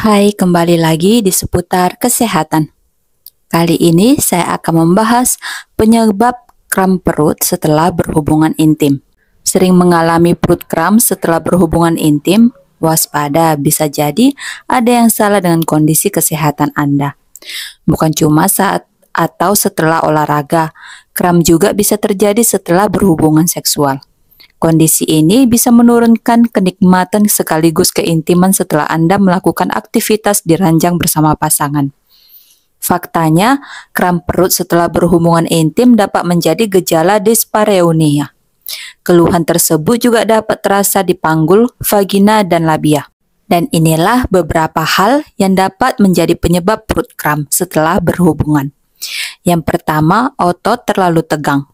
Hai, kembali lagi di seputar kesehatan. Kali ini saya akan membahas penyebab kram perut setelah berhubungan intim. Sering mengalami perut kram setelah berhubungan intim? Waspada, bisa jadi ada yang salah dengan kondisi kesehatan Anda. Bukan cuma saat atau setelah olahraga, kram juga bisa terjadi setelah berhubungan seksual. Kondisi ini bisa menurunkan kenikmatan sekaligus keintiman setelah Anda melakukan aktivitas di ranjang bersama pasangan. Faktanya, kram perut setelah berhubungan intim dapat menjadi gejala dyspareunia. Keluhan tersebut juga dapat terasa di panggul, vagina, dan labia. Dan inilah beberapa hal yang dapat menjadi penyebab perut kram setelah berhubungan. Yang pertama, otot terlalu tegang.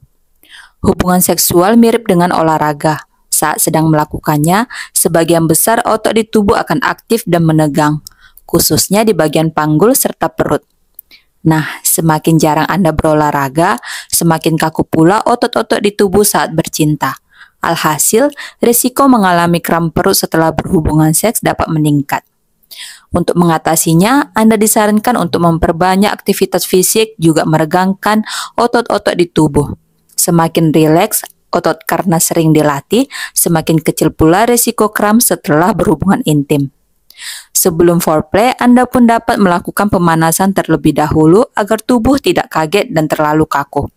Hubungan seksual mirip dengan olahraga. Saat sedang melakukannya, sebagian besar otot di tubuh akan aktif dan menegang, khususnya di bagian panggul serta perut. Nah, semakin jarang Anda berolahraga, semakin kaku pula otot-otot di tubuh saat bercinta. Alhasil, risiko mengalami kram perut setelah berhubungan seks dapat meningkat. Untuk mengatasinya, Anda disarankan untuk memperbanyak aktivitas fisik, juga meregangkan otot-otot di tubuh. Semakin rileks otot karena sering dilatih, semakin kecil pula risiko kram setelah berhubungan intim. Sebelum foreplay, Anda pun dapat melakukan pemanasan terlebih dahulu agar tubuh tidak kaget dan terlalu kaku.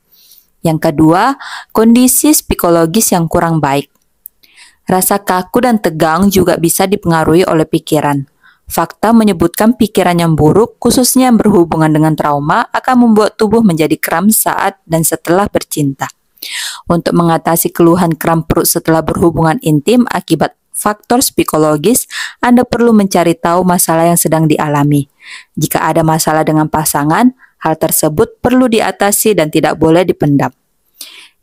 Yang kedua, kondisi psikologis yang kurang baik. Rasa kaku dan tegang juga bisa dipengaruhi oleh pikiran. Fakta menyebutkan pikiran yang buruk, khususnya yang berhubungan dengan trauma, akan membuat tubuh menjadi kram saat dan setelah bercinta. Untuk mengatasi keluhan kram perut setelah berhubungan intim akibat faktor psikologis, Anda perlu mencari tahu masalah yang sedang dialami. Jika ada masalah dengan pasangan, hal tersebut perlu diatasi dan tidak boleh dipendam.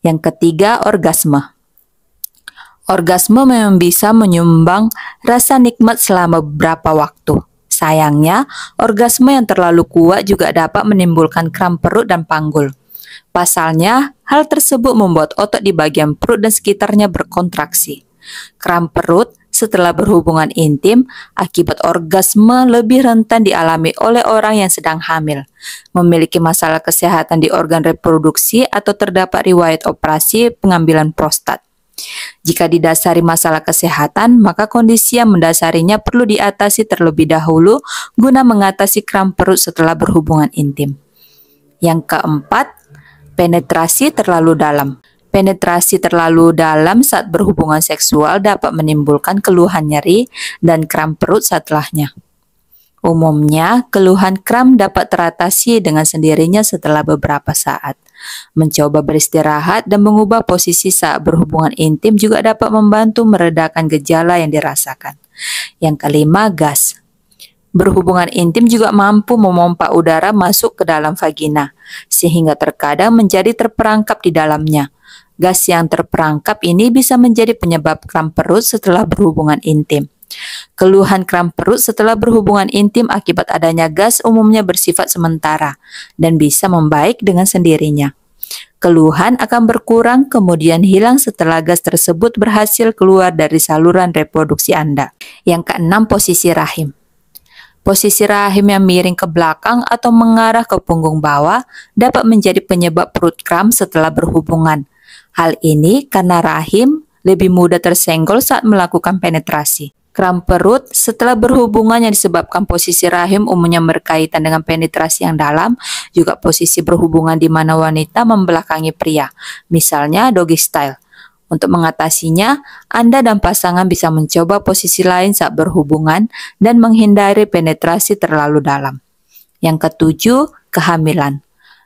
Yang ketiga, orgasme. Orgasme memang bisa menyumbang rasa nikmat selama beberapa waktu. Sayangnya, orgasme yang terlalu kuat juga dapat menimbulkan kram perut dan panggul. Pasalnya, hal tersebut membuat otot di bagian perut dan sekitarnya berkontraksi. Kram perut setelah berhubungan intim akibat orgasme lebih rentan dialami oleh orang yang sedang hamil, memiliki masalah kesehatan di organ reproduksi, atau terdapat riwayat operasi pengambilan prostat. Jika didasari masalah kesehatan, maka kondisi yang mendasarinya perlu diatasi terlebih dahulu guna mengatasi kram perut setelah berhubungan intim. Yang keempat, penetrasi terlalu dalam. Penetrasi terlalu dalam saat berhubungan seksual dapat menimbulkan keluhan nyeri dan kram perut setelahnya. Umumnya, keluhan kram dapat teratasi dengan sendirinya setelah beberapa saat. Mencoba beristirahat dan mengubah posisi saat berhubungan intim juga dapat membantu meredakan gejala yang dirasakan. Yang kelima, gas. Berhubungan intim juga mampu memompa udara masuk ke dalam vagina, sehingga terkadang menjadi terperangkap di dalamnya. Gas yang terperangkap ini bisa menjadi penyebab kram perut setelah berhubungan intim. Keluhan kram perut setelah berhubungan intim akibat adanya gas umumnya bersifat sementara dan bisa membaik dengan sendirinya. Keluhan akan berkurang kemudian hilang setelah gas tersebut berhasil keluar dari saluran reproduksi Anda. Yang keenam, posisi rahim. Posisi rahim yang miring ke belakang atau mengarah ke punggung bawah dapat menjadi penyebab perut kram setelah berhubungan. Hal ini karena rahim lebih mudah tersenggol saat melakukan penetrasi. Kram perut setelah berhubungan yang disebabkan posisi rahim umumnya berkaitan dengan penetrasi yang dalam, juga posisi berhubungan di mana wanita membelakangi pria, misalnya doggy style. Untuk mengatasinya, Anda dan pasangan bisa mencoba posisi lain saat berhubungan dan menghindari penetrasi terlalu dalam. Yang ketujuh, kehamilan.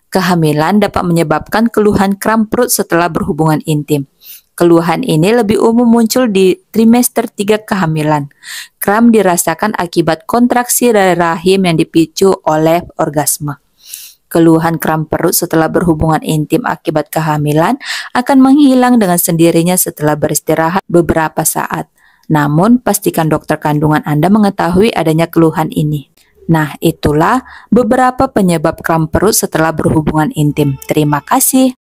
Kehamilan dapat menyebabkan keluhan kram perut setelah berhubungan intim. Keluhan ini lebih umum muncul di trimester 3 kehamilan. Kram dirasakan akibat kontraksi dari rahim yang dipicu oleh orgasme. Keluhan kram perut setelah berhubungan intim akibat kehamilan akan menghilang dengan sendirinya setelah beristirahat beberapa saat. Namun, pastikan dokter kandungan Anda mengetahui adanya keluhan ini. Nah, itulah beberapa penyebab kram perut setelah berhubungan intim. Terima kasih.